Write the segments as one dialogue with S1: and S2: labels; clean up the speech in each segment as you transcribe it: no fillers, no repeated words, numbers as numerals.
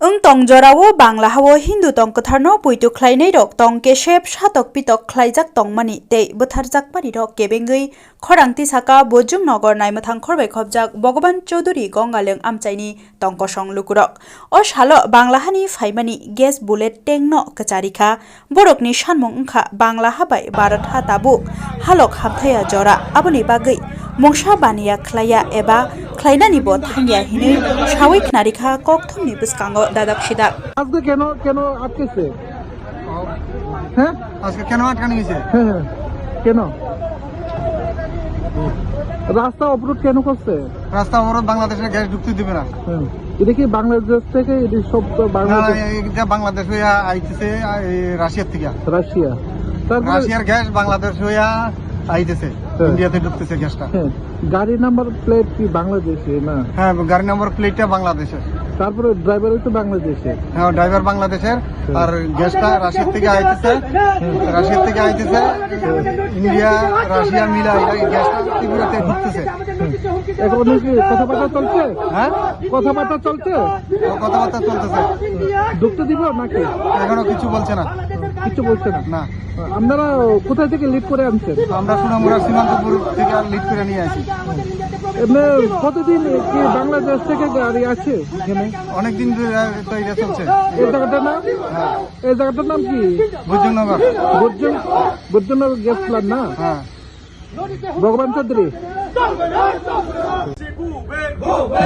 S1: tongjorao bangla hawo hindu tongkotharno puitu khlainai rok tong keshep satok pitok khlaijak tongmani tei botharjak pari rok kebengei khorangti saka bojum nogor naimathang khorbai khobjak Bhogoban Choudhury Gongaleng amchaini tongkosong lukurok o salo bangla hani phaimani gas bullet tengno kacharikha borokni sanmung wngkha bangla habai bharat ha tabuk halok hapthaya jora aboni bagui mongsa baniya khlaya eba khlainani bo thangya hinui sawai khnarikha kokthumni bwskango dadak sidak
S2: আজকে কেন কেন আটকেছে হ্যাঁ
S3: আজকে কেন আটকানো হয়েছে?
S2: হ্যাঁ কেন রাস্তা অবরোধ কেন করছে?
S3: রাস্তা অবরোধ বাংলাদেশে গ্যাস ঢুকতে দিবে না।
S2: হ্যাঁ এটা কি বাংলাদেশ থেকে এটা সব বাংলাদেশ
S3: বাংলাদেশ হইয়া আইতেছে রাশিয়ার থেকে।
S2: রাশিয়া তারপরে
S3: রাশিয়ার গ্যাস বাংলাদেশ হইয়া আইতেছে, ইন্ডিয়াতে ঢুকতেছে গ্যাসটা।
S2: গাড়ি নাম্বার প্লেট কি বাংলাদেশে না?
S3: হ্যাঁ, গাড়ি নাম্বার প্লেটটা বাংলাদেশের।
S2: তারপরে ড্রাইভারও তো বাংলাদেশে।
S3: হ্যাঁ, ড্রাইভার বাংলাদেশের আর গ্যাসটা রাশিয়ার থেকে আইতেছে। রাশিয়ার থেকে আইতেছে, ইন্ডিয়া রাশিয়া মিলা গ্যাসটা ত্রিপুরাতে ঢুকতেছে।
S2: এখন কি কথাবার্তা চলছে?
S3: হ্যাঁ,
S2: কথাবার্তা চলছে,
S3: কথাবার্তা চলতেছে।
S2: ঢুকতে দিব নাকি?
S3: এখনো কিছু বলছে না।
S2: কিছু বলছে না?
S3: না।
S2: আপনারা কোথায় থেকে লিড করে আনছেন?
S3: আমরা সোনামুড়া সীমান্তপুর থেকে লিড করে নিয়ে আসি।
S2: এমনি কতদিন কি বাংলাদেশ থেকে গাড়ি আছে এখানে?
S3: অনেকদিন তো এটা চলছে।
S2: এই জায়গাটার নাম?
S3: হ্যাঁ,
S2: এই জায়গাটার নাম কি?
S3: বুজনগর।
S2: বুজনগর গ্যাস প্ল্যান্ট না?
S3: হ্যাঁ।
S2: ভগবান চৌধুরী,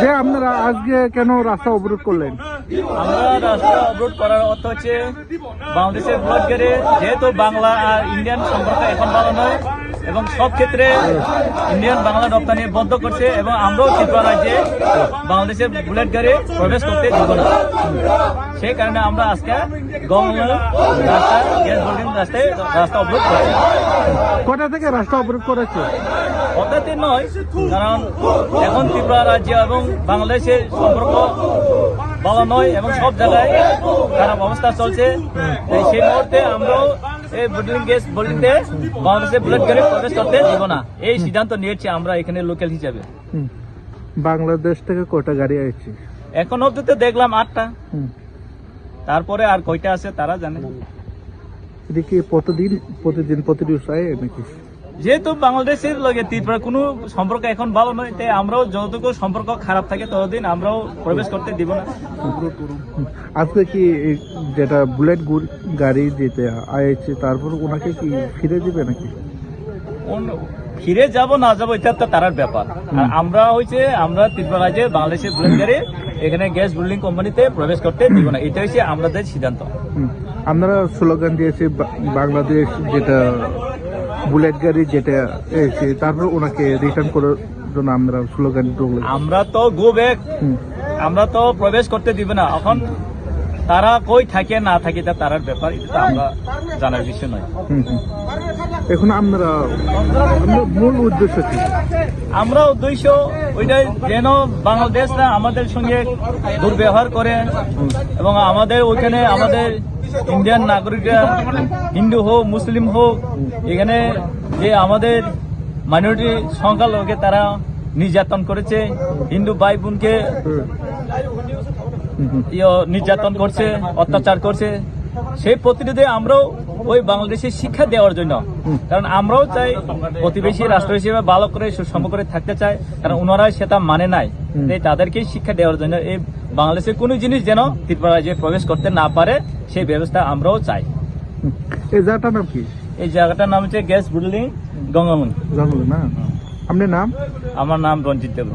S2: যে আপনারা আজকে কেন রাস্তা অবরোধ করলেন?
S4: আমরা রাস্তা অবরোধ করার অর্থ হচ্ছে বাংলাদেশের ব্লড গেটে যেহেতু বাংলা আর ইন্ডিয়ান সম্পর্ক এখন ভালো নয় এবং সব ক্ষেত্রে ইন্ডিয়ান বাংলা রপ্তানি বন্ধ করছে এবং আমরাও ত্রিপুরা রাজ্যে বাংলাদেশের বুলেট গাড়ি প্রবেশ করতে দিব না। সেই কারণে আমরা আজকে গঙ্গা রাস্তা গ্যাস বোল্ডিং রাস্তায় রাস্তা অবরোধ করছি।
S2: কটা থেকে রাস্তা অবরোধ করেছে?
S4: হঠাৎই নয়, কারণ এখন ত্রিপুরা রাজ্য এবং বাংলাদেশের সম্পর্ক ভালো নয় এবং সব জায়গায় খারাপ অবস্থা চলছে। সেই মুহূর্তে আমরাও এই বুলেট গ্যাস বোল্ডিংতে বাংলাদেশের বুলেট গাড়ি প্রবেশ করতে দিব না, এই সিদ্ধান্ত নিয়েছি আমরা এখানে লোকাল হিসাবে।
S2: বাংলাদেশ থেকে কটা গাড়ি আসছে?
S4: এখন অব্দি তো দেখলাম 8টা, তারপরে আর কয়টা আছে তারা জানে।
S2: এটা কি প্রতিদিন নাকি?
S4: যেহেতু বাংলাদেশের লগে ত্রিপুরার কোনো সম্পর্ক এখন ভালো নয়, তাই আমরাও যতটুকু সম্পর্ক খারাপ থাকে ততদিন আমরাও প্রবেশ করতে দিব না।
S2: আজকে কি যেটা বুলেট গাড়ি যেতে আইছে তারপর ওনাকে কি ফিরে দিবে নাকি?
S4: ফিরে যাব না যাবো এটা তো তার ব্যাপার। আর আমরা ত্রিপুরা রাজ্যে বাংলাদেশের বুলেট গাড়ি এখানে গ্যাস বিল্ডিং কোম্পানিতে প্রবেশ করতে দিব না, এটা হচ্ছে আমাদের সিদ্ধান্ত।
S2: আমরা স্লোগান দিয়েছি বাংলাদেশ যেটা বুলেট গাড়ি যেটা এসে তারপর ওনাকে রিটার্ন করার জন্য আমরা স্লোগান
S4: আমরা তো গো ব্যাক, আমরা তো প্রবেশ করতে দিব না। এখন তারা কই থাকে না থাকে এটা তার ব্যাপার, এটা আমরা জানার বিষয় নয়।
S2: এখন আমরা মূল উদ্দেশ্য কি?
S4: আমরা উদ্দেশ্য ওইটাই যেন বাংলাদেশরা আমাদের সঙ্গে দুর্ব্যবহার করে এবং আমাদের ওইখানে আমাদের ইন্ডিয়ান নাগরিকরা হিন্দু হোক মুসলিম হোক এখানে যে আমাদের মাইনরিটি সংখ্যালঘুকে তারা নির্যাতন করেছে, হিন্দু ভাই বোনকে নির্যাতন করছে, অত্যাচার করছে, সেই প্রতিরোধে আমরাও ওই বাংলাদেশে শিক্ষা দেওয়ার জন্য, কারণ আমরাও চাই প্রতিবেশী রাষ্ট্র হিসেবে ভালো করে সুষম করে থাকতে চাই, কারণ ওনারা সেটা মানে নাই, তাই তাদেরকে শিক্ষা দেওয়ার জন্য এই বাংলাদেশের কোনো জিনিস যেন ত্রিপুরা রাজ্যে প্রবেশ করতে না পারে সেই ব্যবস্থা আমরাও চাই।
S2: এই জায়গাটার নাম কি?
S4: এই জায়গাটার নাম হচ্ছে গ্যাস বিল্ডিং গঙ্গামুন।
S2: না, আপনার নাম?
S4: আমার নাম রঞ্জিত দেব।